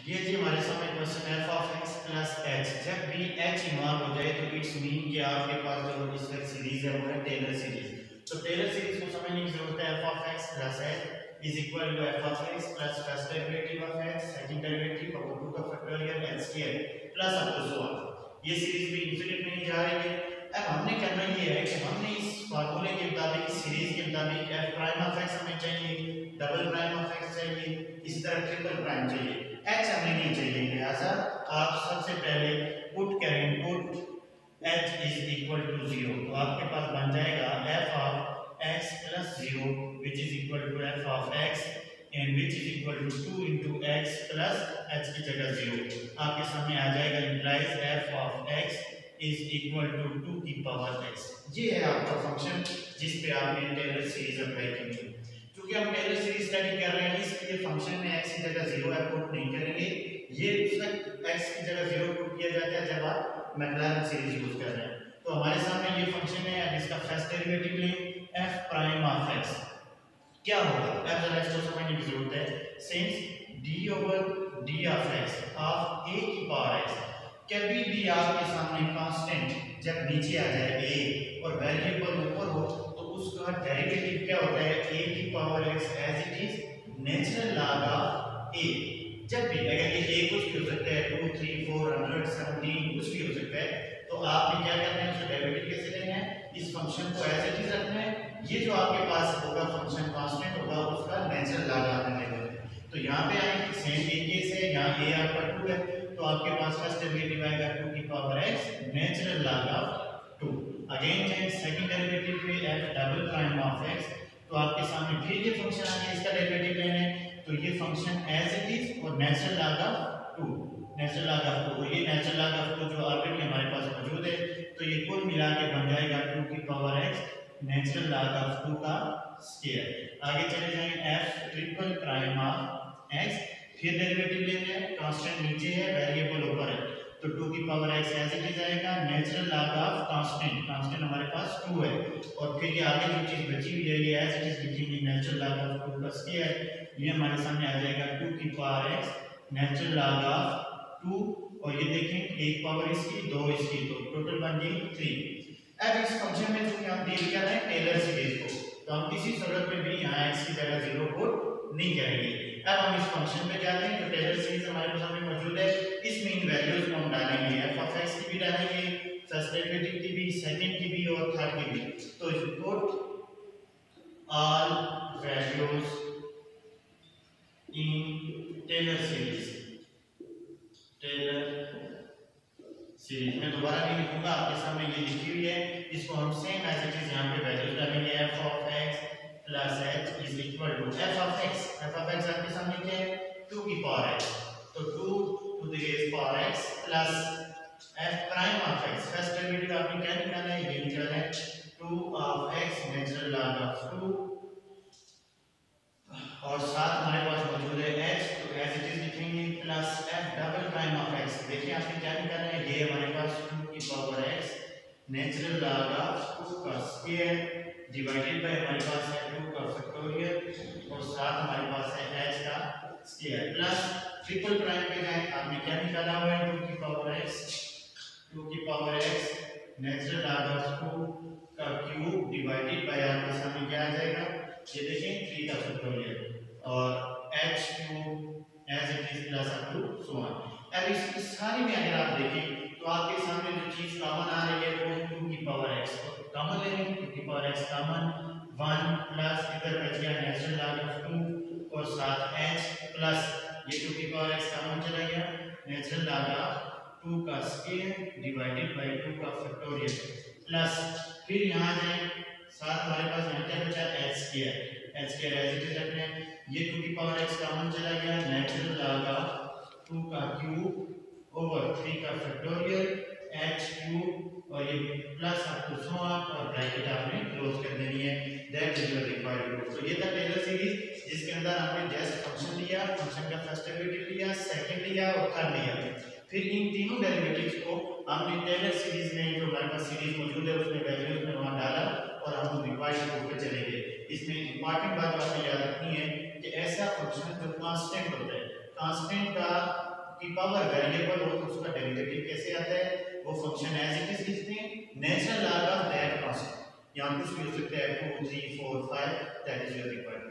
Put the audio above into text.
ये जी हमारे सामने क्वेश्चन है f of x plus h। जब भी h इन्वॉल्व हो जाए तो इट्स मीन कि आपके पास जो इस वक्त सीरीज है वो है टेलर सीरीज। तो टेलर सीरीज को समझने की जरूरत है। f of x plus h is equal to f of x plus first derivative of x second derivative of root of factorial h square plus up to so on. ये series भी infinite में नहीं जा रही है। अब हमने करना ये है कि हमने इस फार्मूले के मुताबिक सीरीज के मुताबिक f प्राइम ऑफ x हमें चाहिए, डबल प्राइम ऑफ x चाहिए, इसी तरह ट्रिपल प्राइम चाहिए, h हमें नहीं चाहिए। लिहाजा आप सबसे पहले पुट करें, put h is equal to 0। तो आपके पास बन जाएगा f of x plus 0 which is equal to f of x and which is equal to 2 into x plus h की जगह 0। आपके सामने आ जाएगा implies f of x is equal to 2 की पावर x। ये है आपका फंक्शन जिस पे आपने टेलर सीरीज अप्लाई की है। क्योंकि हम टेलर सीरीज स्टडी कर रहे हैं इसलिए फंक्शन में x की जगह 0 है पुट नहीं करेंगे। ये उस वक्त x की जगह 0 पुट किया जाता है जब आप मैक्लैरिन सीरीज यूज कर रहे हैं। तो हमारे सामने ये फंक्शन है। अब इसका फर्स्ट डेरिवेटिव लें f प्राइम ऑफ x। क्या होगा f जरा इसको समझने की जरूरत है। Since d over d of x of a की पावर x, कभी भी आपके सामने कांस्टेंट जब नीचे आ जाए a और वेरिएबल ऊपर हो तो उसका डेरिवेटिव क्या होता है a की power x as it is natural log of a। जब भी अगर ये a कुछ भी हो सकता है 2 3 4 100 17 कुछ भी हो सकता है तो आपने क्या करना है उसका डेरिवेटिव कैसे लेना है, इस फंक्शन को एज इट इज रखना है। ये जो आपके पास होगा फंक्शन कांस्टेंट होगा उसका नेचुरल लॉग आपने लेना है। तो यहाँ पे आए सेम एक केस है, यहाँ a आपका 2 है तो आपके पास फर्स्ट डेरिवेटिव आएगा 2 की power x natural log of 2। Again जाए सेकंड डेरिवेटिव पे f double prime of x तो आपके सामने फिर ये फंक्शन आ गया, इसका डेरिवेटिव लेना है तो ये फंक्शन एज इट इज और natural log of 2, natural log of 2। ये नेचुरल लॉग ऑफ 2 जो ऑलरेडी हमारे पास मौजूद है तो ये कुल मिला के बन जाएगा 2 की power x natural log of 2 का स्क्वायर। आगे चले जाएं f triple prime of x, फिर डेरिवेटिव लेना है, कांस्टेंट नीचे है वेरिएबल ऊपर है तो 2 की power x as it is आएगा natural log of constant, constant हमारे पास 2 है और फिर ये आगे जो चीज बची हुई है ये एज इट इज लिखेंगे नेचुरल लॉग ऑफ 2 का स्क्वायर। ये हमारे सामने आ जाएगा 2 की power x natural log of 2 और ये देखें एक पावर इसकी 2 इसकी तो टोटल बन गई 3। अब इस फंक्शन में जो हम डील कर रहे हैं टेलर सीरीज को तो हम किसी सूरत में भी यहाँ x की जगह 0 पुट नहीं करेंगे। अब हम इस फंक्शन पे जाते हैं जो टेलर सीरीज हमारे सामने मौजूद है। इसमें इन वैल्यूज को हम डालेंगे, f ऑफ x की भी डालेंगे, फर्स्ट डेरिवेटिव की भी, सेकंड की भी और थर्ड की भी। तो put all values in Taylor series, Taylor series में दोबारा नहीं लिखूंगा, आपके सामने ये लिखी हुई है। इसको हम सेम एज इट इज यहाँ पे वैल्यूज डालेंगे f of x plus h is equal to f of x आपके सामने क्या है 2 की पावर x तो 2 to the base power x plus f prime of x first derivative आपने क्या निकालना है, ये निकालना है 2 of x natural log of 2 और साथ हमारे पास मौजूद है h तो एज इट इज लिखेंगे plus f double prime of x। देखिए आपने क्या निकालना है, ये हमारे पास 2 की power x natural log of 2 का स्क्वायर डिवाइडेड बाय हमारे पास है 2 का फैक्टोरियल और साथ हमारे पास है h का स्क्वायर प्लस ट्रिपल प्राइम पे जाए आपने क्या निकाला हुआ है 2 की power x natural log of 2 का क्यूब डिवाइडेड बाय आपके सामने क्या आ जाएगा, ये देखें 3 का फैक्टोरियल और h cube as it is plus up to so on. अब इस सारी में अगर आप देखें तो आपके सामने जो चीज कॉमन आ रही है वो 2 की पावर x कॉमन लेंगे, 2 की पावर x कॉमन 1 प्लस इधर बच गया नेचुरल लॉग ऑफ 2 और साथ h प्लस ये 2 की पावर x कॉमन चला गया नेचुरल लॉग ऑफ 2 का स्क्वायर डिवाइडेड बाय 2 का फैक्टोरियल प्लस फिर यहाँ जाए साथ हमारे पास यहाँ क्या बचा h square as it is रखना है। ये 2 की पावर x कॉमन चला गया नेचुरल लॉग ऑफ 2 का क्यूब ओवर 3 का फैक्टोरियल h क्यूब और ये plus up to so on और ब्रैकेट आपने क्लोज कर देनी है। That is your required proof. तो ये था टेलर सीरीज जिसके अंदर हमने जस्ट फंक्शन लिया, फंक्शन का फर्स्ट डेरिवेटिव लिया, सेकंड लिया और थर्ड लिया, फिर इन तीनों डेरिवेटिव्स को हमने टेलर सीरीज में जो हमारे पास सीरीज मौजूद है उसमें वैल्यूज में वहां डाला और हम रिक्वायर्ड प्रूफ पे चले गए। इसमें इंपॉर्टेंट बात आपको याद रखनी है कि ऐसा फंक्शन जो कांस्टेंट होता है, कांस्टेंट का की पावर वेरिएबल हो तो उसका डेरिवेटिव कैसे आता है, वो फंक्शन एज इट इज लिखते हैं, natural log of that constant, यहाँ कुछ भी हो सकता है 2 3 4 5, दैट इज योर रिक्वायर्ड।